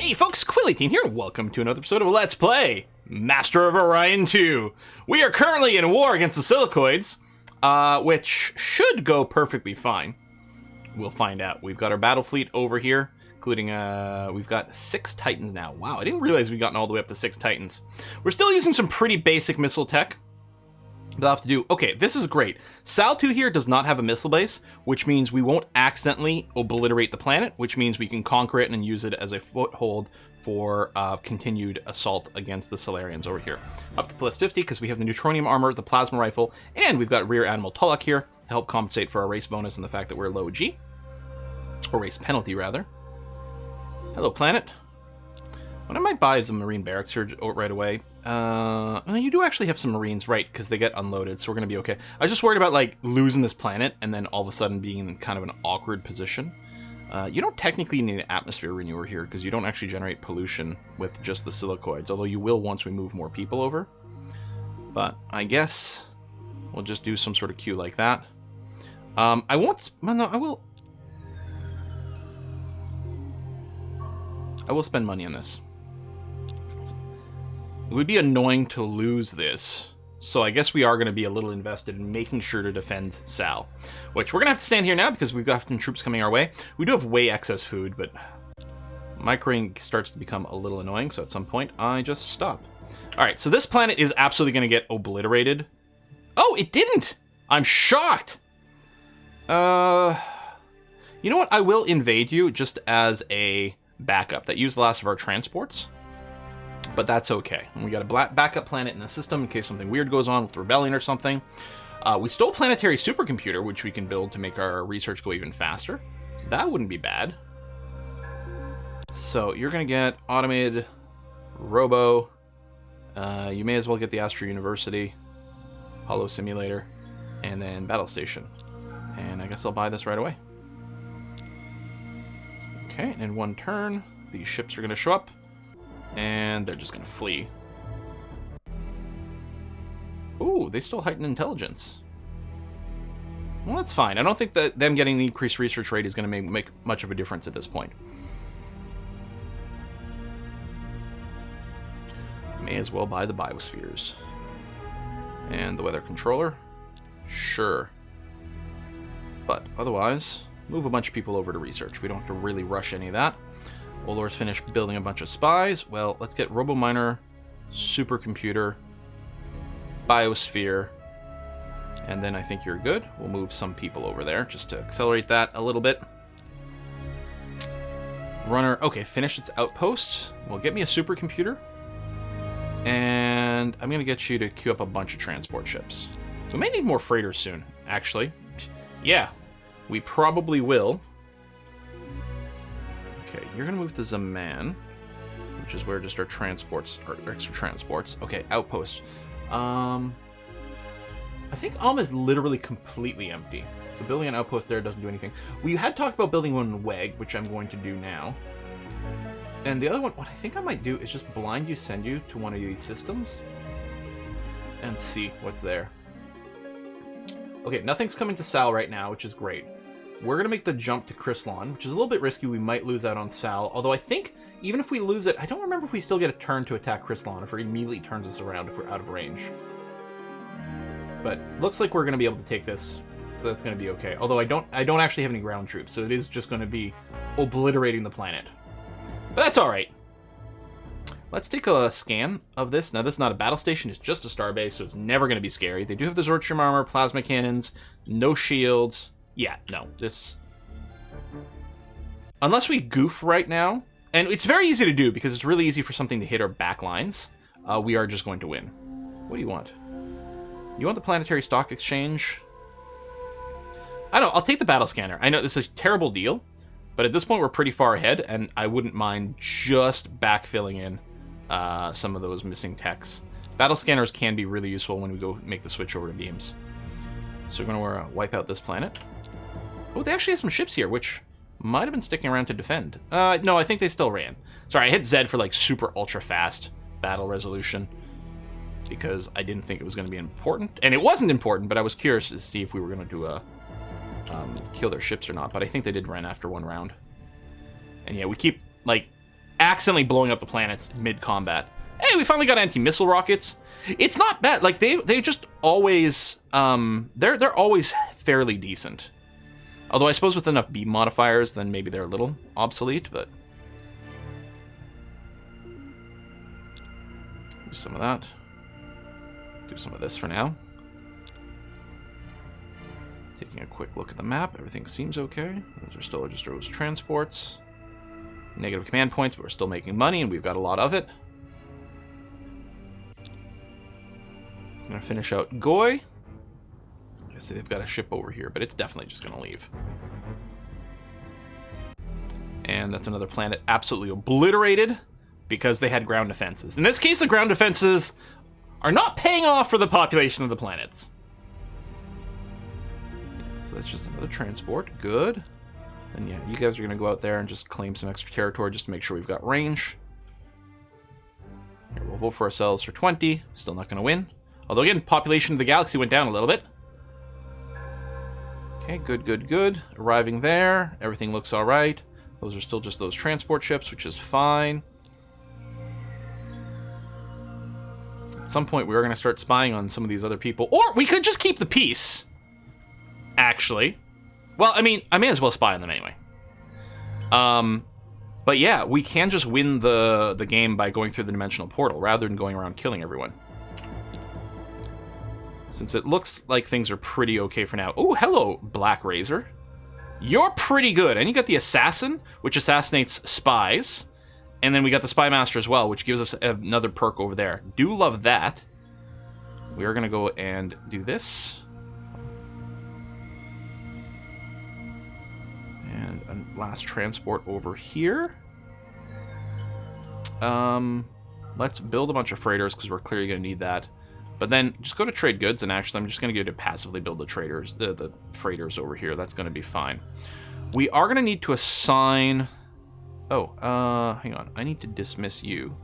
Hey folks, Quilly18 here, and welcome to another episode of Let's Play Master of Orion 2. We are currently in war against the Silicoids, which should go perfectly fine. We'll find out. We've got our battle fleet over here, including, we've got 6 Titans now. Wow, I didn't realize we'd gotten all the way up to 6 Titans. We're still using some pretty basic missile tech. They'll have to do... Okay, this is great. Sal 2 here does not have a missile base, which means we won't accidentally obliterate the planet, which means we can conquer it and use it as a foothold for continued assault against the Trilarians over here. Up to plus 50, because we have the neutronium armor, the plasma rifle, and we've got rear animal Tulloch here to help compensate for our race bonus and the fact that we're low G. Or race penalty, rather. Hello, planet. What I might buy is the Marine barracks here right away. You do actually have some Marines, right, because they get unloaded, so we're going to be okay. I was just worried about, like, losing this planet and then all of a sudden being in kind of an awkward position. You don't technically need an atmosphere renewer here because you don't actually generate pollution with just the Silicoids, although you will once we move more people over. But I guess we'll just do some sort of queue like that. I won't... Well, no, I will spend money on this. It would be annoying to lose this, so I guess we are going to be a little invested in making sure to defend Sal. Which we're going to have to stand here now because we've got some troops coming our way. We do have way excess food, but microing starts to become a little annoying, so at some point I just stop. Alright, so this planet is absolutely going to get obliterated. Oh, it didn't! I'm shocked! You know what? I will invade you just as a backup. That used the last of our transports. But that's okay. We got a backup planet in the system in case something weird goes on with rebellion or something. We stole planetary supercomputer, which we can build to make our research go even faster. That wouldn't be bad. So you're going to get automated robo. You may as well get the Astro University, Holo Simulator, and then Battle Station. And I guess I'll buy this right away. Okay, and in one turn, these ships are going to show up. And they're just going to flee. Ooh, they still heighten intelligence. Well, that's fine. I don't think that them getting an increased research rate is going to make much of a difference at this point. May as well buy the biospheres. And the weather controller? Sure. But otherwise, move a bunch of people over to research. We don't have to really rush any of that. Olor's finished building a bunch of spies. Well, let's get Robominer, Supercomputer, Biosphere, and then I think you're good. We'll move some people over there just to accelerate that a little bit. Runner, okay, finish its outpost. Well, get me a Supercomputer, and I'm going to get you to queue up a bunch of transport ships. We may need more freighters soon, actually. Yeah, we probably will. Okay, you're gonna move to Zaman, which is where just our transports, our extra transports. Okay, outpost. I think is literally completely empty. So building an outpost there doesn't do anything. We had talked about building one in WEG, which I'm going to do now. And the other one, what I think I might do is just blind you, send you to one of these systems and see what's there. Okay, nothing's coming to Sal right now, which is great. We're going to make the jump to Chrysalon, which is a little bit risky. We might lose out on Sal, although I think even if we lose it, I don't remember if we still get a turn to attack Chrysalon, if it immediately turns us around if we're out of range. But looks like we're going to be able to take this, so that's going to be okay. Although I don't actually have any ground troops, so it is just going to be obliterating the planet. But that's all right. Let's take a scan of this. Now, this is not a battle station. It's just a starbase, so it's never going to be scary. They do have the Zortrium armor, plasma cannons, no shields. Yeah, no, this... Unless we goof right now, and it's very easy to do because it's really easy for something to hit our back lines, we are just going to win. What do you want? You want the Planetary Stock Exchange? I don't know, I'll take the Battle Scanner. I know this is a terrible deal, but at this point we're pretty far ahead, and I wouldn't mind just backfilling in some of those missing techs. Battle Scanners can be really useful when we go make the switch over to beams. So we're going to wipe out this planet. Oh, they actually have some ships here, which might have been sticking around to defend. No, I think they still ran. Sorry, I hit Z for like super ultra fast battle resolution because I didn't think it was going to be important. And it wasn't important, but I was curious to see if we were going to kill their ships or not. But I think they did run after one round. And yeah, we keep, like, accidentally blowing up the planets mid-combat. Hey, we finally got anti-missile rockets. It's not bad. Like, they just always, they're always fairly decent. Although I suppose with enough beam modifiers, then maybe they're a little obsolete, but... Do some of that. Do some of this for now. Taking a quick look at the map, everything seems okay. Those are still just those transports. Negative command points, but we're still making money, and we've got a lot of it. I'm going to finish out Goy. I see they've got a ship over here, but it's definitely just going to leave. And that's another planet absolutely obliterated because they had ground defenses. In this case, the ground defenses are not paying off for the population of the planets. So that's just another transport. Good. And yeah, you guys are going to go out there and just claim some extra territory just to make sure we've got range. Here, we'll vote for ourselves for 20. Still not going to win. Although, again, population of the galaxy went down a little bit. Okay, good, good, good. Arriving there. Everything looks all right. Those are still just those transport ships, which is fine. At some point, we are going to start spying on some of these other people. Or we could just keep the peace, actually. Well, I mean, I may as well spy on them anyway. But yeah, we can just win the game by going through the dimensional portal rather than going around killing everyone. Since it looks like things are pretty okay for now. Oh, hello, Black Razor. You're pretty good. And you got the Assassin, which assassinates spies. And then we got the Spy Master as well, which gives us another perk over there. Do love that. We are going to go and do this. And a last transport over here. Let's build a bunch of freighters because we're clearly going to need that. But then just go to trade goods, and actually I'm just going to go to passively build the traders, the freighters over here. That's going to be fine. We are going to need to assign... Oh, hang on. I need to dismiss you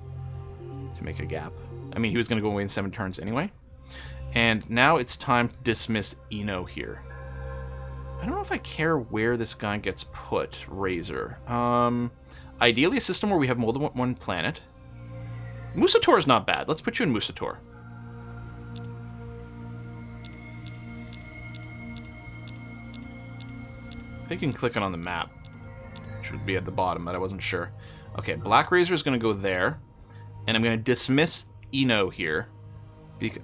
to make a gap. I mean, he was going to go away in 7 turns anyway. And now it's time to dismiss Eno here. I don't know if I care where this guy gets put, Razor. Ideally a system where we have more than one planet. Musator is not bad. Let's put you in Musator. I think you can click it on the map, which would be at the bottom, but I wasn't sure. Okay, Black Razor is going to go there, and I'm going to dismiss Eno here.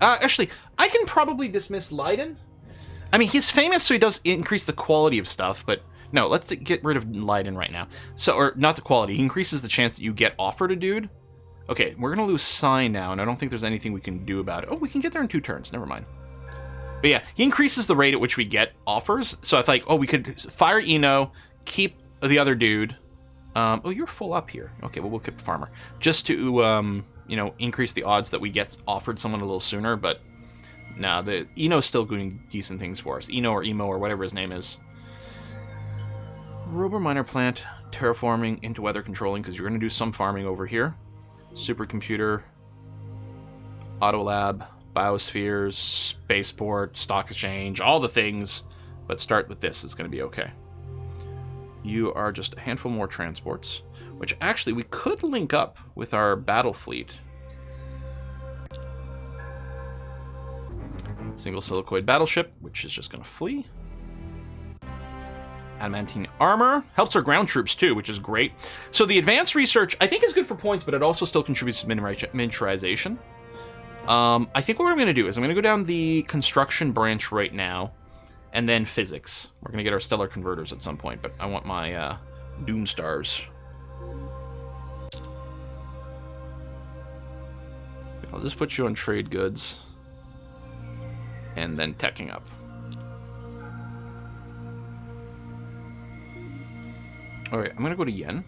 Actually, I can probably dismiss Leiden. I mean, he's famous, so he does increase the quality of stuff, but no, let's get rid of Leiden right now. So, or not the quality, he increases the chance that you get offered a dude. Okay, we're going to lose Sign now, and I don't think there's anything we can do about it. Oh, we can get there in 2 turns, never mind. But yeah, he increases the rate at which we get offers. So I thought, oh, we could fire Eno, keep the other dude. Oh, you're full up here. Okay, well, we'll keep Farmer. Just to, you know, increase the odds that we get offered someone a little sooner. But no, the Eno's still doing decent things for us. Eno or Emo or whatever his name is. Robo Miner Plant, terraforming into weather controlling, because you're going to do some farming over here. Supercomputer, Auto Lab, Biospheres, Spaceport, Stock Exchange, all the things. But start with this, it's going to be okay. You are just a handful more transports, which actually we could link up with our battle fleet. Single Silicoid battleship, which is just going to flee. Adamantine armor. Helps our ground troops too, which is great. So the advanced research, I think is good for points, but it also still contributes to miniaturization. I think what I'm going to do is I'm going to go down the construction branch right now, and then physics. We're going to get our stellar converters at some point, but I want my Doom Stars. I'll just put you on trade goods, and then teching up. Alright, I'm going to go to Yen,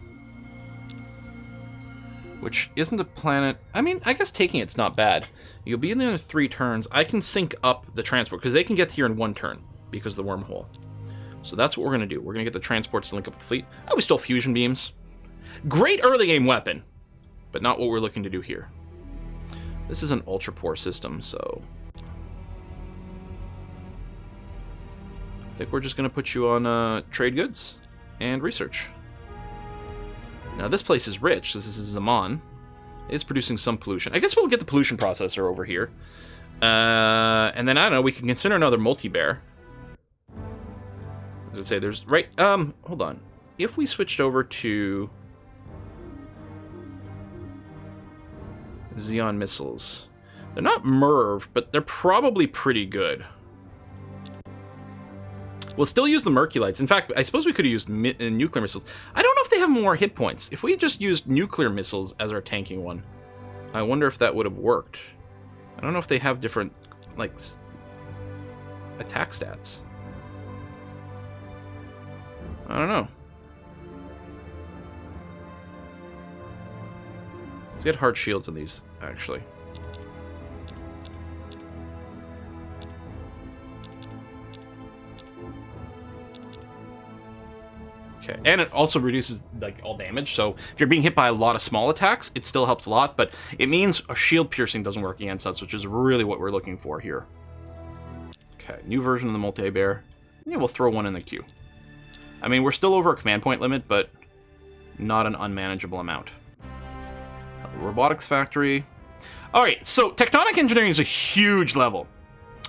which isn't a planet. I mean, I guess taking it's not bad. You'll be in there in 3 turns. I can sync up the transport, because they can get here in 1 turn, because of the wormhole. So that's what we're going to do. We're going to get the transports to link up with the fleet. Oh, we stole fusion beams. Great early game weapon, but not what we're looking to do here. This is an ultra poor system, so I think we're just going to put you on trade goods and research. Now, this place is rich. This is Zaman. It is producing some pollution. I guess we'll get the pollution processor over here. And then, I don't know, we can consider another multi-bear. As I say, there's... Right, hold on. If we switched over to... Xeon missiles. They're not MERV, but they're probably pretty good. We'll still use the Merculites. In fact, I suppose we could have used nuclear missiles. I don't know if they have more hit points. If we just used nuclear missiles as our tanking one, I wonder if that would have worked. I don't know if they have different, like, attack stats. I don't know. Let's get hard shields in these, actually. Okay, and it also reduces, like, all damage, so if you're being hit by a lot of small attacks, it still helps a lot, but it means a shield piercing doesn't work against us, which is really what we're looking for here. Okay, new version of the multi-bear. Yeah, we'll throw one in the queue. I mean, we're still over a command point limit, but not an unmanageable amount. Robotics factory. Alright, so tectonic engineering is a huge level.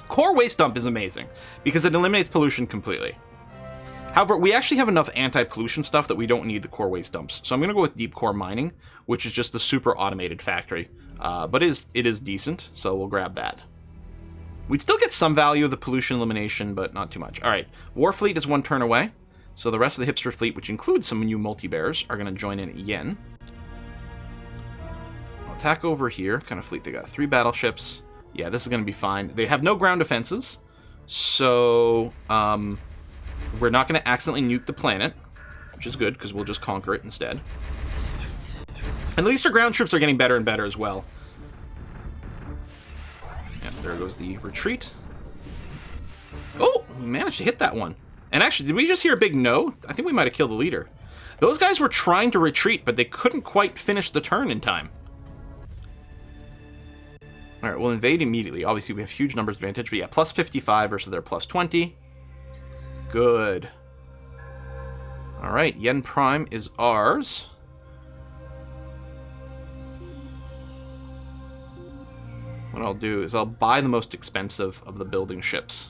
Core waste dump is amazing, because it eliminates pollution completely. However, we actually have enough anti-pollution stuff that we don't need the core waste dumps. So I'm going to go with deep core mining, which is just the super automated factory. But it is decent, so we'll grab that. We'd still get some value of the pollution elimination, but not too much. Alright, Warfleet is one turn away. So the rest of the Hipster fleet, which includes some new multi-bears, are going to join in again. I'll attack over here. What kind of fleet they got? 3 battleships. Yeah, this is going to be fine. They have no ground defenses, so... we're not going to accidentally nuke the planet, which is good, because we'll just conquer it instead. And at least our ground troops are getting better and better as well. Yeah, there goes the retreat. Oh, we managed to hit that one. And actually, did we just hear a big no? I think we might have killed the leader. Those guys were trying to retreat, but they couldn't quite finish the turn in time. Alright, we'll invade immediately. Obviously, we have huge numbers advantage, but yeah, plus 55 versus their plus 20. Good. Alright, Yen Prime is ours. What I'll do is I'll buy the most expensive of the building ships.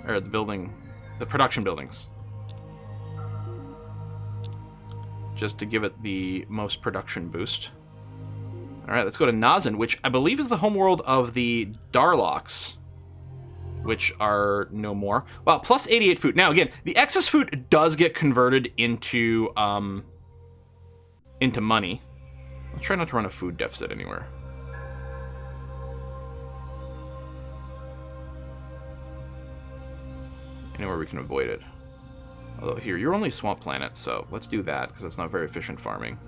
Or the production buildings. Just to give it the most production boost. Alright, let's go to Nazan, which I believe is the homeworld of the Darlocks, which are no more. Well, plus 88 food. Now, again, the excess food does get converted into money. Let's try not to run a food deficit anywhere. Anywhere we can avoid it. Although, here, you're only a swamp planet, so let's do that, because that's not very efficient farming.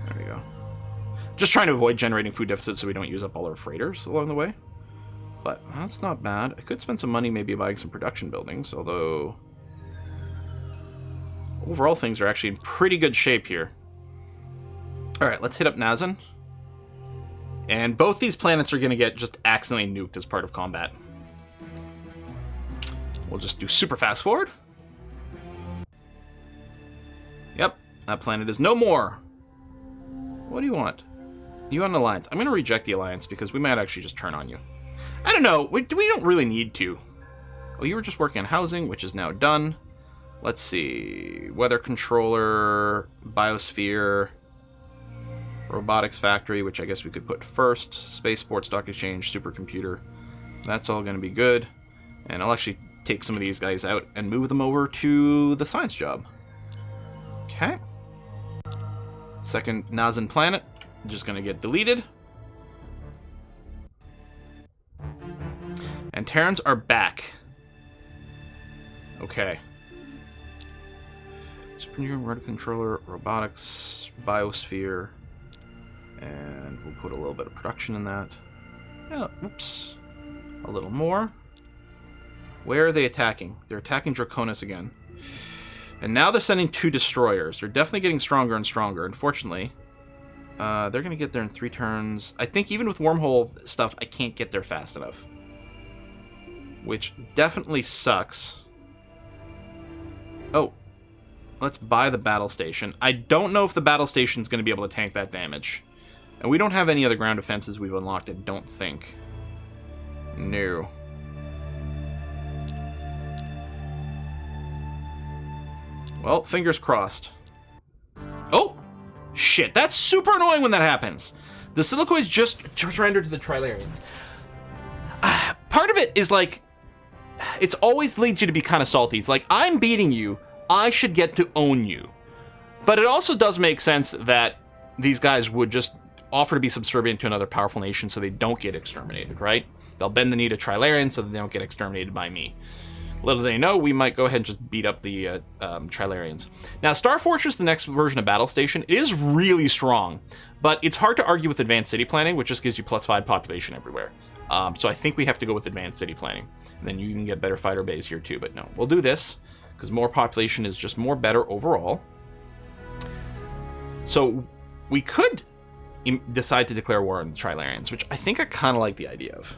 There we go. Just trying to avoid generating food deficits so we don't use up all our freighters along the way. But that's not bad. I could spend some money maybe buying some production buildings, although... overall, things are actually in pretty good shape here. Alright, let's hit up Nazan. And both these planets are going to get just accidentally nuked as part of combat. We'll just do super fast forward. Yep, that planet is no more. What do you want? You want an alliance? I'm going to reject the alliance because we might actually just turn on you. I don't know. We don't really need to. Oh, you were just working on housing, which is now done. Let's see. Weather controller, biosphere, robotics factory, which I guess we could put first. Spaceport, stock exchange, supercomputer. That's all going to be good. And I'll actually take some of these guys out and move them over to the science job. Okay. Second Nazan planet, just going to get deleted. Antarans are back. Okay. Supercomputer, rotor controller, robotics, biosphere, and we'll put a little bit of production in that. Yeah, oops. A little more. Where are they attacking? They're attacking Draconis again. And now they're sending 2 destroyers. They're definitely getting stronger and stronger. Unfortunately, They're going to get there in 3 turns. I think even with wormhole stuff, I can't get there fast enough. Which definitely sucks. Oh. Let's buy the battle station. I don't know if the battle station is going to be able to tank that damage. And we don't have any other ground defenses we've unlocked, I don't think. No. Well, fingers crossed. Oh! Shit, that's super annoying when that happens. The Silicoids just surrendered to the Trilarians. Part of it is like, it's always leads you to be kind of salty. It's like, I'm beating you, I should get to own you. But it also does make sense that these guys would just offer to be subservient to another powerful nation so they don't get exterminated, right? They'll bend the knee to Trilarians so that they don't get exterminated by me. Little they know, we might go ahead and just beat up the Trilarians. Now, Star Fortress, the next version of Battle Station, is really strong, but it's hard to argue with Advanced City Planning, which just gives you +5 population everywhere. So I think we have to go with Advanced City Planning. And then you can get better fighter bays here too, but no, we'll do this, because more population is just more better overall. So we could decide to declare war on the Trilarians, which I think I kind of like the idea of.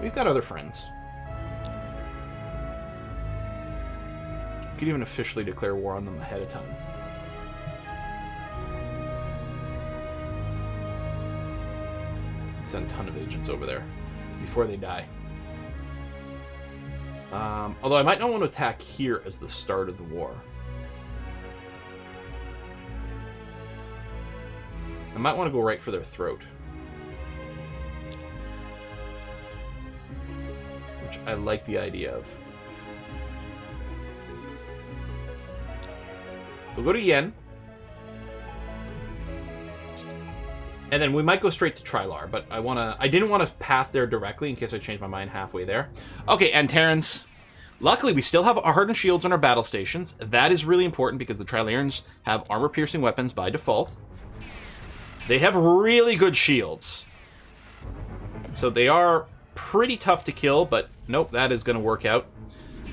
We've got other friends. We could even officially declare war on them ahead of time. Send a ton of agents over there before they die. Although I might not want to attack here as the start of the war. I might want to go right for their throat. Which I like the idea of. We'll go to Yen. And then we might go straight to Trilar, but I didn't want to path there directly in case I changed my mind halfway there. Okay, Antarans. Luckily, we still have our hardened shields on our battle stations. That is really important because the Trilarians have armor-piercing weapons by default. They have really good shields. So they are pretty tough to kill, but nope, that is going to work out.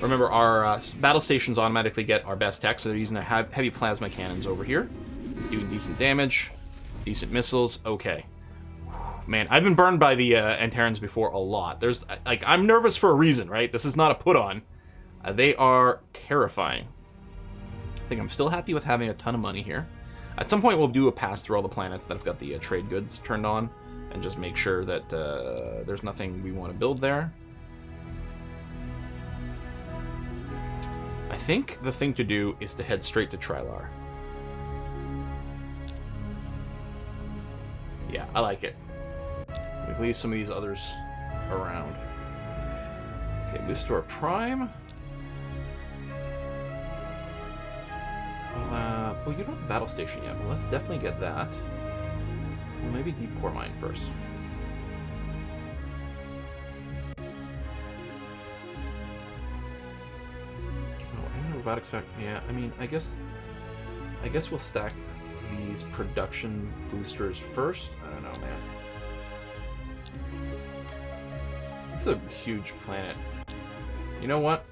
Remember, our battle stations automatically get our best tech, so they're using their heavy plasma cannons over here. It's doing decent damage, decent missiles. Okay. Man, I've been burned by the Antarans before a lot. There's, like, I'm nervous for a reason, right? This is not a put-on. They are terrifying. I think I'm still happy with having a ton of money here. At some point, we'll do a pass through all the planets that have got the trade goods turned on, and just make sure that there's nothing we want to build there. I think the thing to do is to head straight to Trilar. Yeah, I like it. We can leave some of these others around. Okay, Restore Prime. Well, you don't have a battle station yet. Well, let's definitely get that. Well, maybe Deep Core Mine first. Robotics fact, yeah. I mean, I guess we'll stack these production boosters first. I don't know, man. This is a huge planet. You know what?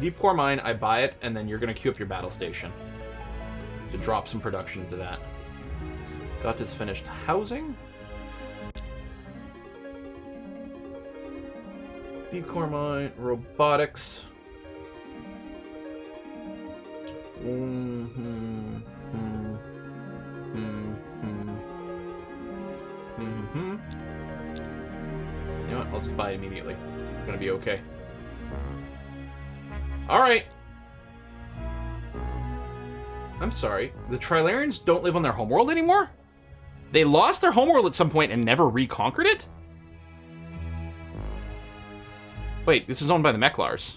Deep Core Mine, I buy it, and then you're gonna queue up your battle station to drop some production into that. Got this finished housing. Deep Core Mine, robotics. You know what? I'll just buy it immediately. It's gonna be okay. Alright. I'm sorry. The Trilarians don't live on their homeworld anymore? They lost their homeworld at some point and never reconquered it? Wait, this is owned by the Mechlars.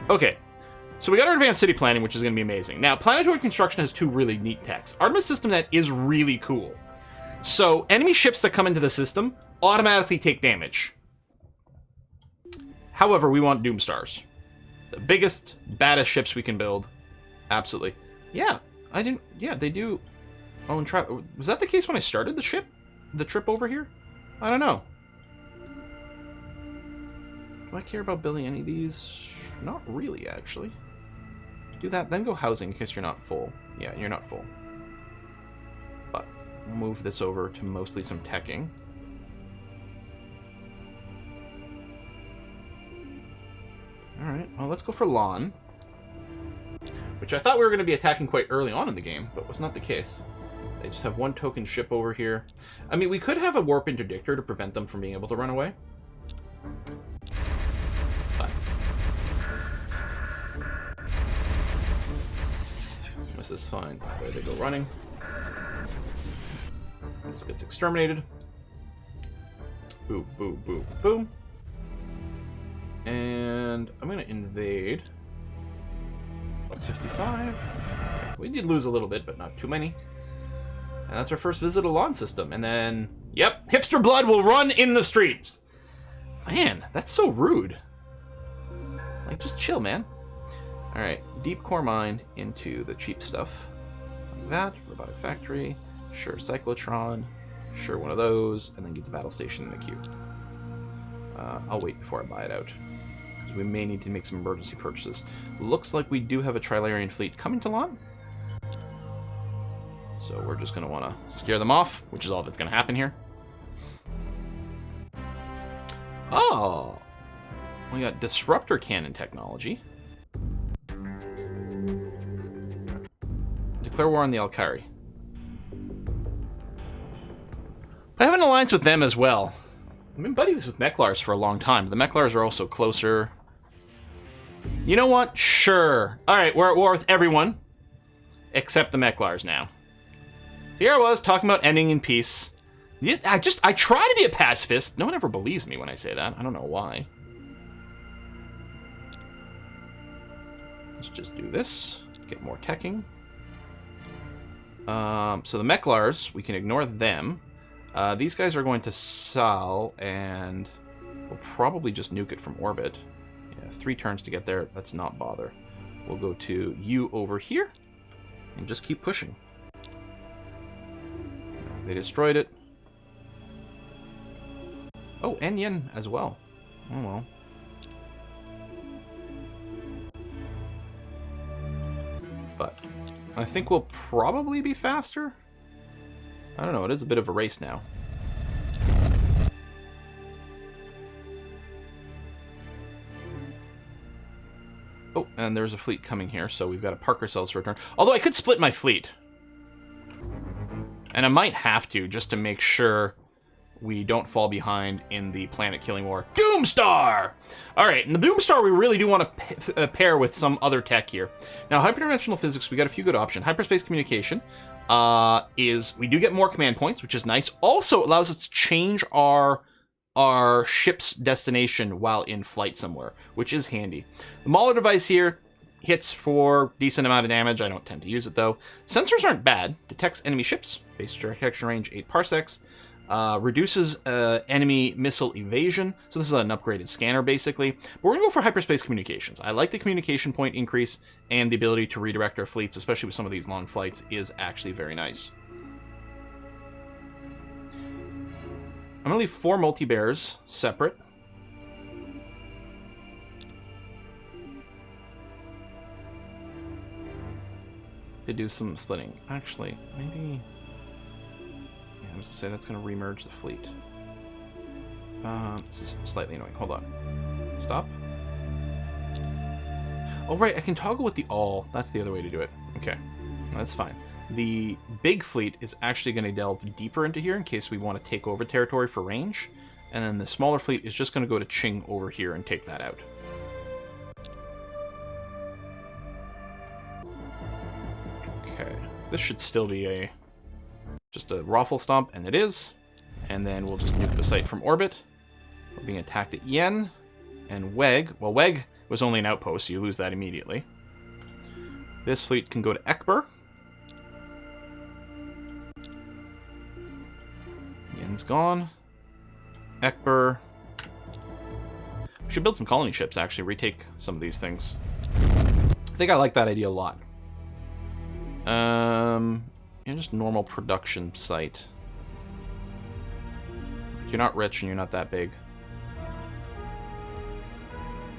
Okay, so we got our advanced city planning, which is going to be amazing. Now, planetoid construction has 2 really neat techs. Artemis system that is really cool. So, enemy ships that come into the system automatically take damage. However, we want Doomstars. The biggest, baddest ships we can build. Absolutely. Yeah, yeah, they do own was that the case when I started the trip over here? I don't know. Do I care about building any of these? Not really, actually. Do that, then go housing in case you're not full. Yeah, you're not full. But we'll move this over to mostly some teching. Alright, well, let's go for lawn. Which I thought we were going to be attacking quite early on in the game, but was not the case. They just have one token ship over here. I mean, we could have a warp interdictor to prevent them from being able to run away. But this is fine. There they go running. This gets exterminated. Boom, boom, boom, boom. And I'm going to invade. Plus 55. Okay. We did lose a little bit, but not too many. And that's our first visit to lawn system. And then, yep, hipster blood will run in the streets. Man, that's so rude. Like, just chill, man. Alright, deep core mine into the cheap stuff. Like that, robotic factory. Sure, cyclotron. Sure, one of those. And then get the battle station in the queue. I'll wait before I buy it out. Because we may need to make some emergency purchases. Looks like we do have a Trilarian fleet coming to lawn. So we're just going to want to scare them off, which is all that's going to happen here. Oh! We got disruptor cannon technology. Declare war on the Alkari. I have an alliance with them as well. I've been buddies with Mechlars for a long time. The Mechlars are also closer. You know what? Sure. Alright, we're at war with everyone. Except the Mechlars now. So here I was, talking about ending in peace. I try to be a pacifist. No one ever believes me when I say that. I don't know why. Let's just do this. Get more teching. So the Mechlars, we can ignore them. These guys are going to Sal, and we'll probably just nuke it from orbit. Yeah, 3 turns to get there. Let's not bother. We'll go to you over here, and just keep pushing. They destroyed it. Oh, and Yen as well. Oh well. But I think we'll probably be faster. I don't know, it is a bit of a race now. Oh, and there's a fleet coming here, so we've got to park ourselves for a turn. Although I could split my fleet. And I might have to, just to make sure we don't fall behind in the planet-killing war. Doomstar! Alright, and the Doomstar we really do want to pair with some other tech here. Now, hyperdimensional physics, we got a few good options. Hyperspace communication is... We do get more command points, which is nice. Also allows us to change our ship's destination while in flight somewhere, which is handy. The Mauler device here hits for decent amount of damage. I don't tend to use it, though. Sensors aren't bad. Detects enemy ships. Base detection range, 8 parsecs. Reduces enemy missile evasion. So this is an upgraded scanner, basically. But we're going to go for hyperspace communications. I like the communication point increase, and the ability to redirect our fleets, especially with some of these long flights, is actually very nice. I'm going to leave 4 multi-bears separate. To do some splitting. Actually, maybe... Yeah, I was going to say that's going to remerge the fleet. This is slightly annoying. Hold on. Stop. Oh, right, I can toggle with the all. That's the other way to do it. Okay, that's fine. The big fleet is actually going to delve deeper into here in case we want to take over territory for range. And then the smaller fleet is just going to go to Qing over here and take that out. Okay, this should still be just a Raffle Stomp, and it is. And then we'll just nuke the site from orbit. We're being attacked at Yen and Weg. Well, Weg was only an outpost, so you lose that immediately. This fleet can go to Ekber. Yen's gone. Ekber. We should build some colony ships, actually. Retake some of these things. I think I like that idea a lot. Just normal production site. You're not rich and you're not that big.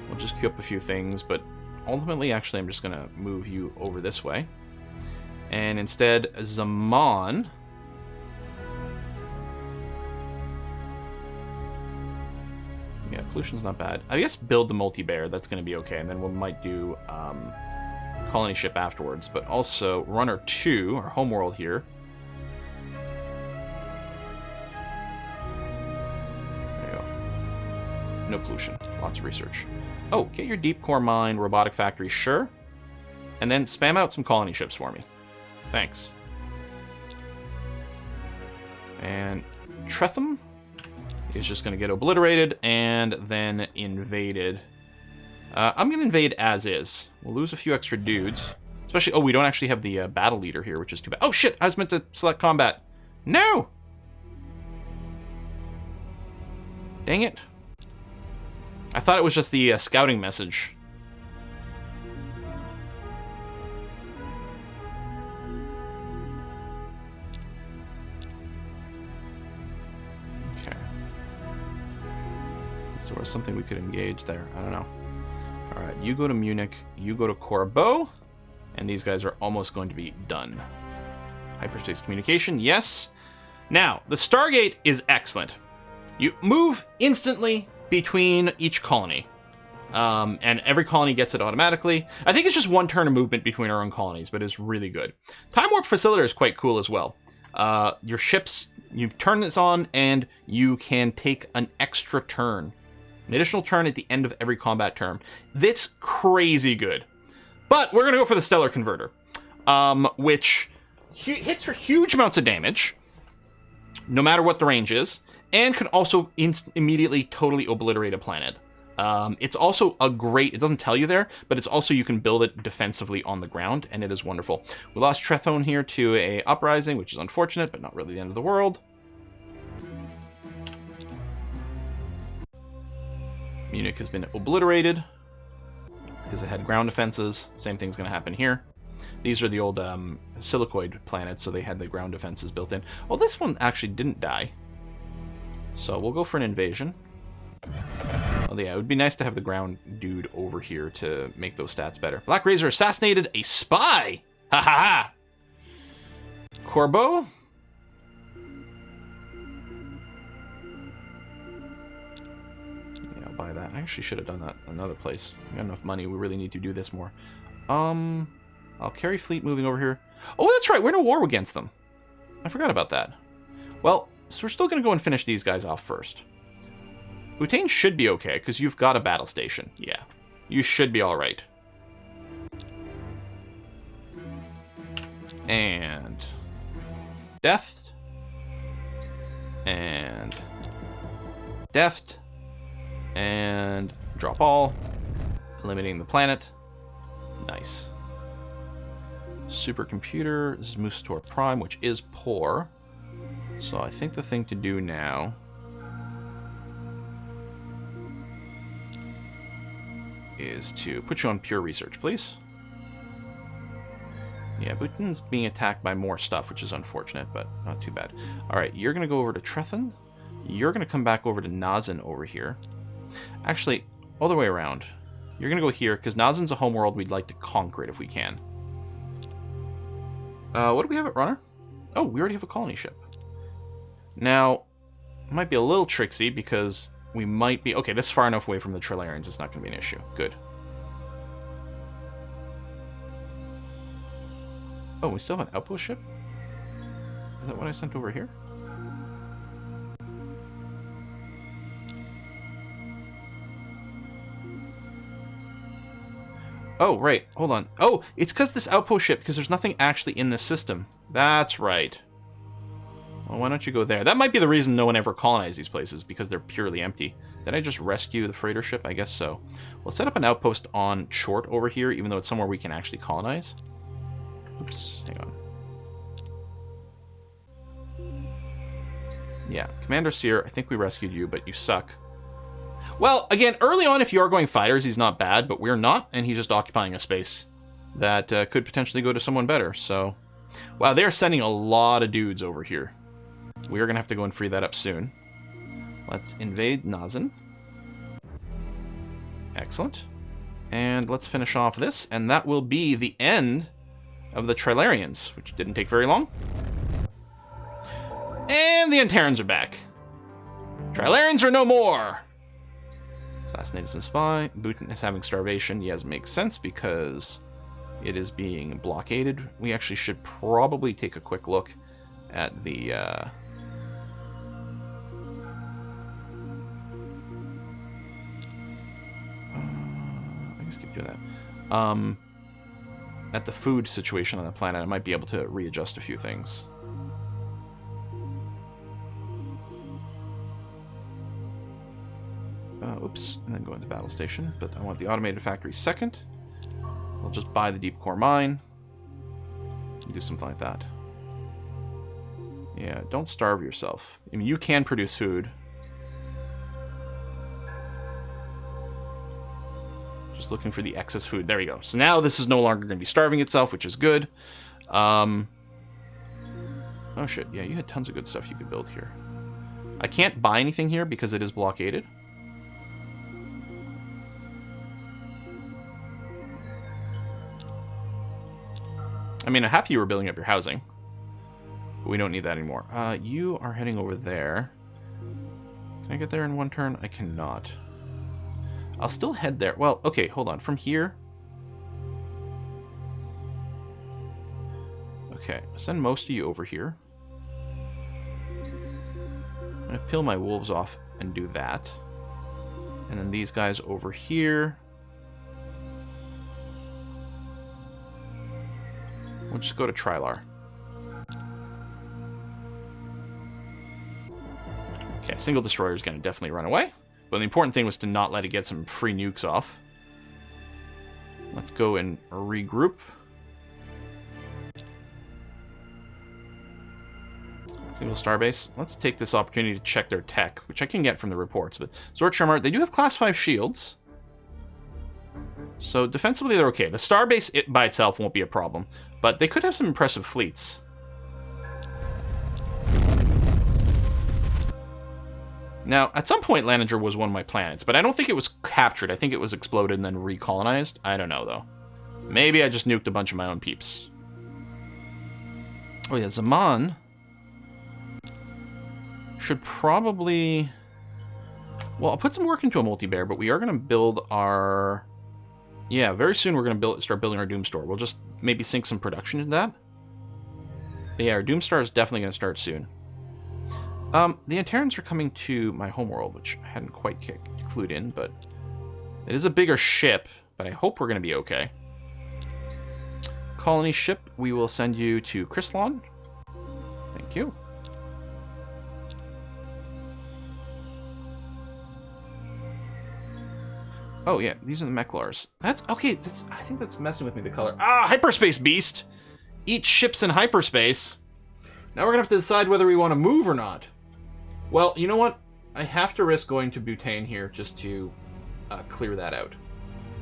We'll just queue up a few things, but ultimately, actually, I'm just going to move you over this way. And instead, Zaman... Yeah, pollution's not bad. I guess build the multi-bear. That's going to be okay. And then we might do colony ship afterwards. But also, runner 2, our homeworld here. There you go. No pollution. Lots of research. Oh, get your deep core mine, robotic factory, sure. And then spam out some colony ships for me. Thanks. And Tretham is just going to get obliterated and then invaded. I'm going to invade as is. We'll lose a few extra dudes. Especially, oh, we don't actually have the battle leader here, which is too bad. Oh, shit, I was meant to select combat. No! Dang it. I thought it was just the scouting message. Okay. So there was something we could engage there. I don't know. Alright, you go to Munich, you go to Corbeau, and these guys are almost going to be done. Hyperspace communication, yes. Now, the Stargate is excellent. You move instantly between each colony. And every colony gets it automatically. I think it's just one turn of movement between our own colonies, but it's really good. Time Warp Facilitator is quite cool as well. Your ships, you turn this on, and you can take an extra turn. An additional turn at the end of every combat turn. That's crazy good. But we're going to go for the Stellar Converter, which hits for huge amounts of damage, no matter what the range is, and can also immediately totally obliterate a planet. It's also a great, it doesn't tell you there, but it's also, you can build it defensively on the ground, and it is wonderful. We lost Trethone here to a uprising, which is unfortunate, but not really the end of the world. Munich has been obliterated because it had ground defenses. Same thing's going to happen here. These are the old Silicoid planets, so they had the ground defenses built in. Well, this one actually didn't die. So we'll go for an invasion. Well, yeah, it would be nice to have the ground dude over here to make those stats better. Black Razor assassinated a spy! Ha ha ha! Corbeau? Yeah, I'll buy that. I actually should have done that another place. We got enough money, we really need to do this more. I'll carry fleet moving over here. Oh, that's right, we're in a war against them. I forgot about that. Well, so we're still going to go and finish these guys off first. Bhutan should be okay, because you've got a battle station. Yeah, you should be alright. And... Death. And... Death. And... Drop all. Eliminating the planet. Nice. Supercomputer. This is Musator Prime, which is poor. So I think the thing to do now is to put you on pure research, please. Yeah, Bhutan's being attacked by more stuff, which is unfortunate, but not too bad. Alright, you're going to go over to Trethen. You're going to come back over to Nazan over here. Actually, all the way around. You're going to go here, because Nazan's a homeworld we'd like to conquer it if we can. What do we have at Runner? Oh, we already have a colony ship. Now, it might be a little tricksy because we might be... Okay, this is far enough away from the Trilarians. It's not going to be an issue. Good. Oh, we still have an outpost ship? Is that what I sent over here? Oh, right. Hold on. Oh, it's because this outpost ship, because there's nothing actually in this system. That's right. Well, why don't you go there? That might be the reason no one ever colonized these places, because they're purely empty. Did I just rescue the freighter ship? I guess so. We'll set up an outpost on Short over here, even though it's somewhere we can actually colonize. Oops, hang on. Yeah, Commander Seer, I think we rescued you, but you suck. Well, again, early on, if you are going fighters, he's not bad, but we're not, and he's just occupying a space that could potentially go to someone better, so... Wow, they're sending a lot of dudes over here. We are going to have to go and free that up soon. Let's invade Nazan. Excellent. And let's finish off this, and that will be the end of the Trilarians, which didn't take very long. And the Antarans are back. Trilarians are no more! Assassinated and spy. Bhutan is having starvation. Yes, makes sense because it is being blockaded. We actually should probably take a quick look at the... I guess keep doing that. At the food situation on the planet, I might be able to readjust a few things. Oops, and then go into battle station. But I want the automated factory second. We'll just buy the deep core mine. And do something like that. Yeah, don't starve yourself. I mean, you can produce food. Just looking for the excess food. There we go. So now this is no longer going to be starving itself, which is good. Oh shit, yeah, you had tons of good stuff you could build here. I can't buy anything here because it is blockaded. I mean, I'm happy you were building up your housing. But we don't need that anymore. You are heading over there. Can I get there in one turn? I cannot. I'll still head there. Well, okay, hold on. From here... Okay, send most of you over here. I'm going to peel my wolves off and do that. And then these guys over here... We'll just go to Trilar. Okay, single destroyer is going to definitely run away. But the important thing was to not let it get some free nukes off. Let's go and regroup. Single starbase. Let's take this opportunity to check their tech, which I can get from the reports. But Zortrammer, they do have class 5 shields. So defensively, they're okay. The starbase by itself won't be a problem. But they could have some impressive fleets. Now, at some point, Laniger was one of my planets, but I don't think it was captured. I think it was exploded and then recolonized. I don't know, though. Maybe I just nuked a bunch of my own peeps. Oh, yeah, Zaman should probably... Well, I'll put some work into a multi-bear, but we are going to build our... Yeah, very soon we're going to start building our Doomstar. We'll just maybe sink some production into that. But yeah, our Doomstar is definitely going to start soon. The Antarans are coming to my homeworld, which I hadn't quite clued in, but it is a bigger ship, but I hope we're going to be okay. Colony ship, we will send you to Chryslon. Thank you. Oh yeah, these are the Mechlars. That's okay. I think that's messing with me. The color. Ah, hyperspace beast. Eat ships in hyperspace. Now we're gonna have to decide whether we want to move or not. Well, you know what? I have to risk going to butane here just to clear that out.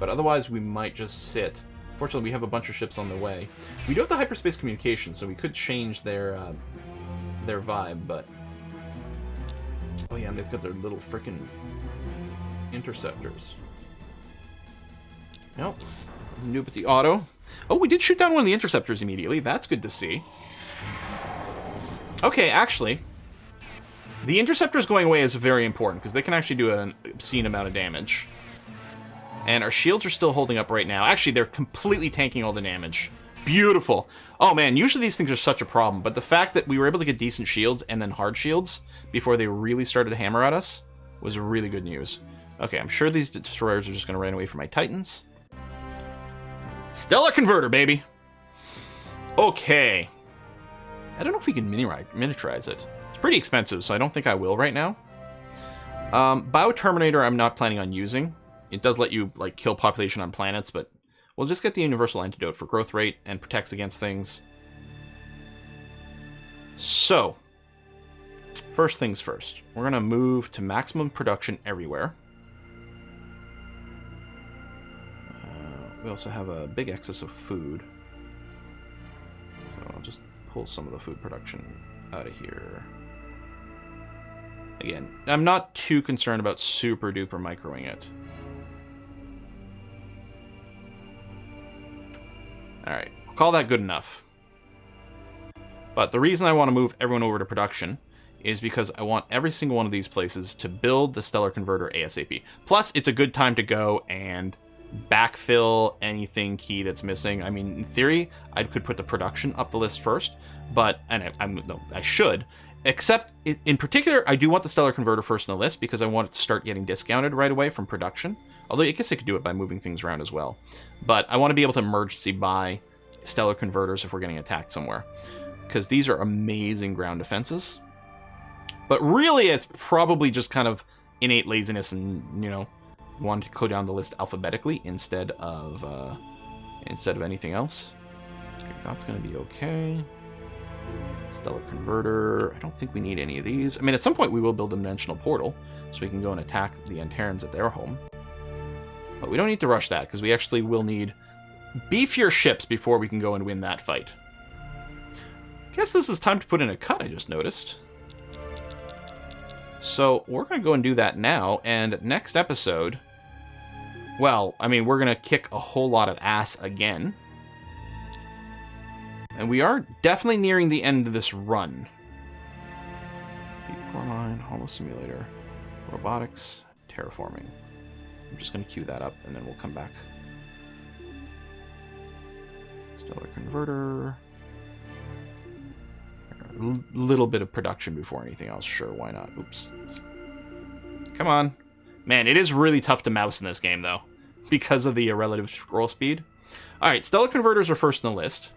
But otherwise, we might just sit. Fortunately, we have a bunch of ships on the way. We do have the hyperspace communication, so we could change their vibe. But oh yeah, and they've got their little frickin' interceptors. Nope. Noob at the auto. Oh, we did shoot down one of the interceptors immediately. That's good to see. Okay, actually, the interceptors going away is very important because they can actually do an obscene amount of damage. And our shields are still holding up right now. Actually, they're completely tanking all the damage. Beautiful. Oh man, usually these things are such a problem, but the fact that we were able to get decent shields and then hard shields before they really started to hammer at us was really good news. Okay, I'm sure these destroyers are just going to run away from my Titans. Stellar Converter, baby! Okay. I don't know if we can miniaturize it. It's pretty expensive, so I don't think I will right now. Bioterminator I'm not planning on using. It does let you like kill population on planets, but we'll just get the universal antidote for growth rate and protects against things. So, first things first. We're going to move to maximum production everywhere. We also have a big excess of food. So I'll just pull some of the food production out of here. Again, I'm not too concerned about super duper microing it. Alright, we'll call that good enough. But the reason I want to move everyone over to production is because I want every single one of these places to build the Stellar Converter ASAP. Plus, it's a good time to go and backfill anything key that's missing. I mean, in theory, I could put the production up the list first, but, and I should, except, in particular, I do want the Stellar Converter first in the list because I want it to start getting discounted right away from production. Although I guess I could do it by moving things around as well. But I want to be able to emergency buy Stellar Converters if we're getting attacked somewhere, because these are amazing ground defenses. But really, it's probably just kind of innate laziness and, you know, wanting to go down the list alphabetically instead of anything else. Okay, that's going to be okay. Stellar Converter. I don't think we need any of these. I mean, at some point we will build a dimensional portal so we can go and attack the Antarans at their home. But we don't need to rush that because we actually will need beefier ships before we can go and win that fight. Guess this is time to put in a cut, I just noticed. So we're going to go and do that now, and next episode, well, I mean, we're going to kick a whole lot of ass again. And we are definitely nearing the end of this run. Core mine, holo simulator, robotics, terraforming. I'm just going to queue that up, and then we'll come back. Stellar Converter. A little bit of production before anything else. Sure, why not? Oops. Come on. Man, it is really tough to mouse in this game, though, because of the relative scroll speed. Alright, Stellar Converters are first in the list.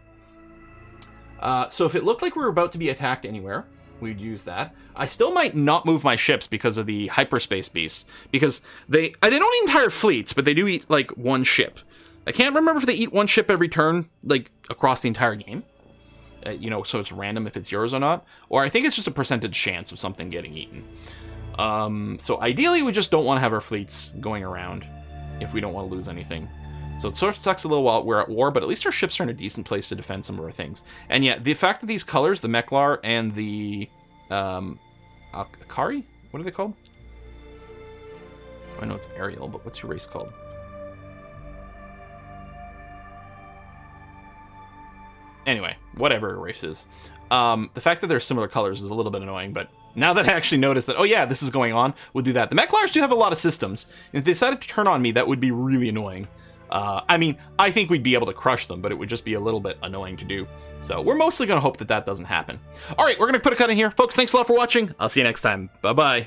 So if it looked like we were about to be attacked anywhere, we'd use that. I still might not move my ships because of the hyperspace beasts, because they don't eat entire fleets, but they do eat, like, one ship. I can't remember if they eat one ship every turn, like, across the entire game. You know, so it's random if it's yours or not. Or I think it's just a percentage chance of something getting eaten. So ideally, we just don't want to have our fleets going around if we don't want to lose anything. So it sort of sucks a little while we're at war, but at least our ships are in a decent place to defend some of our things. And yeah, the fact that these colors, the Meklar and the Akari, what are they called? I know it's Ariel, but what's your race called? Anyway, whatever race is. The fact that they're similar colors is a little bit annoying, but now that I actually noticed that, oh yeah, this is going on, we'll do that. The Meklars do have a lot of systems. If they decided to turn on me, that would be really annoying. I mean, I think we'd be able to crush them, but it would just be a little bit annoying to do. So we're mostly going to hope that that doesn't happen. All right, we're going to put a cut in here. Folks, thanks a lot for watching. I'll see you next time. Bye-bye.